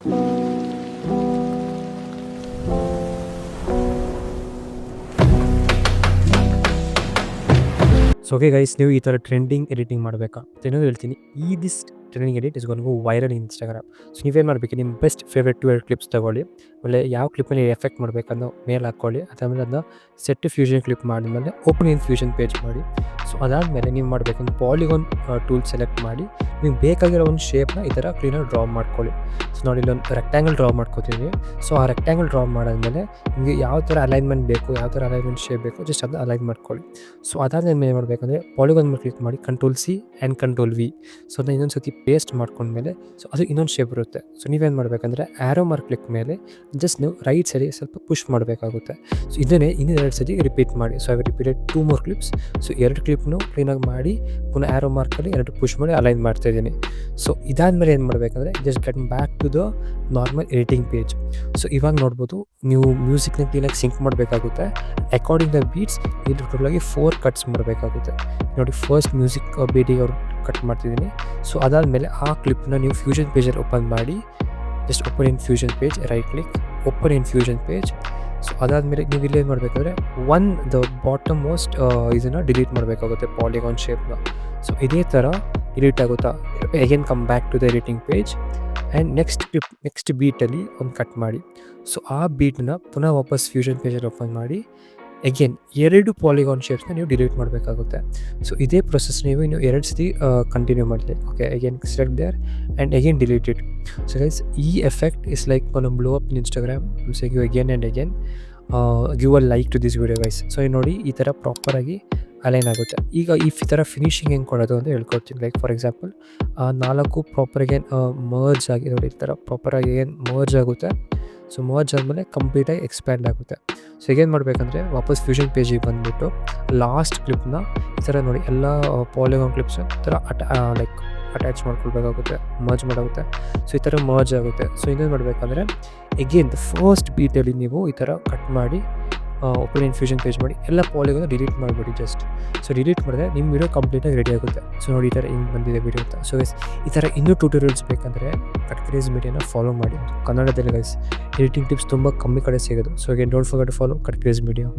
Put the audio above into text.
So okay guys, ನೀವು ಈ ಥರ ಟ್ರೆಂಡಿಂಗ್ ಎಡಿಟಿಂಗ್ ಮಾಡಬೇಕಾ ಅಂತ ಇನ್ನೊಂದು ಹೇಳ್ತೀನಿ. This trending edit is gonna go viral in Instagram. So ನೀವೇನು ಮಾಡಬೇಕು, ನಿಮ್ಮ ಬೆಸ್ಟ್ ಫೇವ್ರೇಟ್ 2 ಕ್ಲಿಪ್ಸ್ ತೊಗೊಳ್ಳಿ. ಆಮೇಲೆ ಯಾವ ಕ್ಲಿಪ್ಪಲ್ಲಿ ಎಫೆಕ್ಟ್ ಮಾಡಬೇಕನ್ನೋ ಮೇಲೆ ಹಾಕ್ಕೊಳ್ಳಿ. ಅದಾದಮೇಲೆ ಅದನ್ನ ಸೆಟ್ ಫ್ಯೂಷನ್ ಕ್ಲಿಪ್ ಮಾಡಿದ್ಮೇಲೆ ಓಪನ್ ಇನ್ ಫ್ಯೂಷನ್ ಪೇಜ್ ಮಾಡಿ. ಸೊ ಅದಾದಮೇಲೆ ನೀವು ಮಾಡಬೇಕಂದ್ರೆ ಪಾಲಿಗಾನ್ ಟೂಲ್ ಸೆಲೆಕ್ಟ್ ಮಾಡಿ ನಿಮ್ಗೆ ಬೇಕಾಗಿರೋ ಒಂದು ಶೇಪ್ನ ಈ ಥರ ಕ್ಲೀನಾಗಿ ಡ್ರಾ ಮಾಡ್ಕೊಳ್ಳಿ. ಸೊ ನೋಡಿ, ಇಲ್ಲೊಂದು ರೆಕ್ಟ್ಯಾಂಗಲ್ ಡ್ರಾ ಮಾಡ್ಕೋತೀವಿ. ಸೊ ಆ ರೆಕ್ಟ್ಯಾಂಗಲ್ ಡ್ರಾ ಮಾಡಾದ್ಮೇಲೆ ನಿಮಗೆ ಯಾವ ಥರ ಅಲೈನ್ಮೆಂಟ್ ಬೇಕು, ಯಾವ ಥರ ಅಲೈನ್ಮೆಂಟ್ ಶೇಪ್ ಬೇಕು, ಜಸ್ಟ್ ಅದನ್ನ ಅಲೈನ್ ಮಾಡ್ಕೊಳ್ಳಿ. ಸೊ ಅದಾದ್ಮೇಲೆ ಏನು ಮಾಡಬೇಕಂದ್ರೆ ಪಾಲಿಗಾನ್ ಮೇಲೆ ಕ್ಲಿಕ್ ಮಾಡಿ Ctrl+C ಆ್ಯಂಡ್ Ctrl+V. ಸೊ ಅದನ್ನ ಇನ್ನೊಂದು ಸತಿ ಪೇಸ್ಟ್ ಮಾಡ್ಕೊಂಡ್ಮೇಲೆ ಸೊ ಅದು ಇನ್ನೊಂದು ಶೇಪ್ ಬರುತ್ತೆ. ಸೊ ನೀವೇನು ಮಾಡಬೇಕಂದ್ರೆ ಆ್ಯರೋ ಮಾರ್ಕ್ ಕ್ಲಿಕ್ ಮೇಲೆ ಜಸ್ಟ್ ನೀವು ರೈಟ್ ಸೈಡಿಗೆ ಸ್ವಲ್ಪ ಪುಷ್ ಮಾಡಬೇಕಾಗುತ್ತೆ. ಸೊ ಇದನ್ನೇ ಇನ್ನೂ 2 ಸತಿ ರಿಪೀಟ್ ಮಾಡಿ. So I repeated 2 more clips. So 2 ಕ್ಲಿಪ್ನು ಕ್ಲೀನಾಗಿ ಮಾಡಿ ಪುನಃ ಆ್ಯರೋ ಮಾರ್ಕಲ್ಲಿ 2 ಪುಷ್ ಮಾಡಿ ಅಲೈನ್ ಮಾಡ್ತಾಯಿದ್ದೀನಿ. ಸೊ ಇದಾದಮೇಲೆ ಏನು ಮಾಡಬೇಕಂದ್ರೆ just get back to the normal editing page. So ಇವಾಗ ನೋಡ್ಬೋದು, ನೀವು ಮ್ಯೂಸಿಕ್ನ ಕ್ಲೀನಾಗಿ ಸಿಂಕ್ ಮಾಡಬೇಕಾಗುತ್ತೆ. ಅಕಾರ್ಡಿಂಗ್ ದ ಬೀಟ್ಸ್ ಇದು ಟೋಟಲಾಗಿ 4 ಕಟ್ಸ್ ಮಾಡಬೇಕಾಗುತ್ತೆ. ನೋಡಿ, ಫಸ್ಟ್ ಮ್ಯೂಸಿಕ್ ಬೀಟಿಗೆ ಅವ್ರು ಕಟ್ ಮಾಡ್ತಿದ್ದೀನಿ. ಸೊ ಅದಾದಮೇಲೆ ಆ ಕ್ಲಿಪ್ನ ನೀವು ಫ್ಯೂಷನ್ ಪೇಜಲ್ಲಿ ಓಪನ್ ಮಾಡಿ just open in fusion page, right click, open in fusion page. So ಅದಾದಮೇಲೆ ನೀವು ಇಲ್ಲೇನು ಮಾಡಬೇಕಂದ್ರೆ ದ ಬಾಟಮ್ ಮೋಸ್ಟ್ ಇದನ್ನು ಡಿಲೀಟ್ ಮಾಡಬೇಕಾಗುತ್ತೆ, ಪಾಲಿಗಾನ್ ಶೇಪ್ನ. ಸೊ ಇದೇ ಥರ ಡಿಲೀಟ್ ಆಗುತ್ತಾ, again come back to the editing page and next ಬೀಟಲ್ಲಿ ಒಂದು ಕಟ್ ಮಾಡಿ. ಸೊ ಆ ಬೀಟನ್ನ ಪುನಃ ವಾಪಸ್ ಫ್ಯೂಷನ್ ಪೇಜಲ್ಲಿ ಓಪನ್ ಮಾಡಿ ಅಗೇನ್ 2 ಪಾಲಿಗಾನ್ ಶೇಪ್ಸ್ನ ನೀವು ಡಿಲೀಟ್ ಮಾಡಬೇಕಾಗುತ್ತೆ. ಸೊ ಇದೇ ಪ್ರೊಸೆಸ್ ನೀವು ಇನ್ನು 2 ಸತಿ ಕಂಟಿನ್ಯೂ ಮಾಡಲಿ. Okay, again select there and again delete it. So guys, ಈ effect is like gone blow up in Instagram. So you again and again give a like to this video guys. So ನೋಡಿ, ಈ ಥರ ಪ್ರಾಪರಾಗಿ align ಆಗುತ್ತೆ. ಈಗ ಈ ಥರ finishing ಹೆಂಗೆ ಕೊಡೋದು ಅಂತ ಹೇಳ್ಕೊಡ್ತೀನಿ. ಲೈಕ್ ಫಾರ್ ಎಕ್ಸಾಂಪಲ್ 4 ಪ್ರಾಪರಾಗಿ ಮರ್ಜ್ ಆಗಿ ನೋಡಿ, ಈ ಥರ ಪ್ರಾಪರಾಗಿ ಏನು ಮರ್ಜ್ ಆಗುತ್ತೆ. ಸೊ ಮರ್ಜ್ ಆದಮೇಲೆ ಕಂಪ್ಲೀಟಾಗಿ ಎಕ್ಸ್ಪ್ಯಾಂಡ್ ಆಗುತ್ತೆ. ಸೊ ಈಗೇನು ಮಾಡಬೇಕಂದ್ರೆ ವಾಪಸ್ ಫ್ಯೂಷನ್ ಪೇಜಿಗೆ ಬಂದುಬಿಟ್ಟು ಲಾಸ್ಟ್ ಕ್ಲಿಪ್ನ ಈ ಥರ ನೋಡಿ, ಎಲ್ಲ ಪಾಲಿಗಾನ್ ಕ್ಲಿಪ್ಸ್ ಈ ಥರ ಲೈಕ್ ಅಟ್ಯಾಚ್ ಮಾಡ್ಕೊಳ್ಬೇಕಾಗುತ್ತೆ, ಮರ್ಜ್ ಮಾಡೋಗುತ್ತೆ. ಸೊ ಈ ಥರ ಮರ್ಜ್ ಆಗುತ್ತೆ. ಸೊ ಇನ್ನೇನು ಮಾಡಬೇಕಂದ್ರೆ ಎಗೇನ್ ದ ಫಸ್ಟ್ ಬೀಟಲ್ಲಿ ನೀವು ಈ ಥರ ಕಟ್ ಮಾಡಿ ಓಪನ್ ಇನ್ ಫ್ಯೂಷನ್ ಪೇಜ್ ಮಾಡಿ ಎಲ್ಲ ಪಾಲಿಗಾನ್ ಡಿಲೀಟ್ ಮಾಡಿಬಿಡಿ ಜಸ್ಟ್. ಸೊ ಡಿಲೀಟ್ ಮಾಡಿದ್ರೆ ನಿಮ್ಮ ವಿಡಿಯೋ ಕಂಪ್ಲೀಟಾಗಿ ರೆಡಿ ಆಗುತ್ತೆ. ಸೊ ನೋಡಿ, ಈ ಥರ ಹಿಂಗೆ ಬಂದಿದೆ ವಿಡಿಯೋ ಅಂತ. ಸೊ ಗೈಸ್, ಈ ಥರ ಇನ್ನೂ ಟ್ಯೂಟೋರಿಯಲ್ಸ್ ಬೇಕಂದರೆ ಕಟ್ಕ್ರೇಜ್ ಮೀಡಿಯಾನ ಫಾಲೋ ಮಾಡಿ. ಕನ್ನಡದಲ್ಲಿ ಗೈಸ್ ಎಡಿಟಿಂಗ್ ಟಿಪ್ಸ್ ತುಂಬ ಕಮ್ಮಿ ಕಡೆ ಸಿಗೋದು. So again don't forget to follow cut craze media.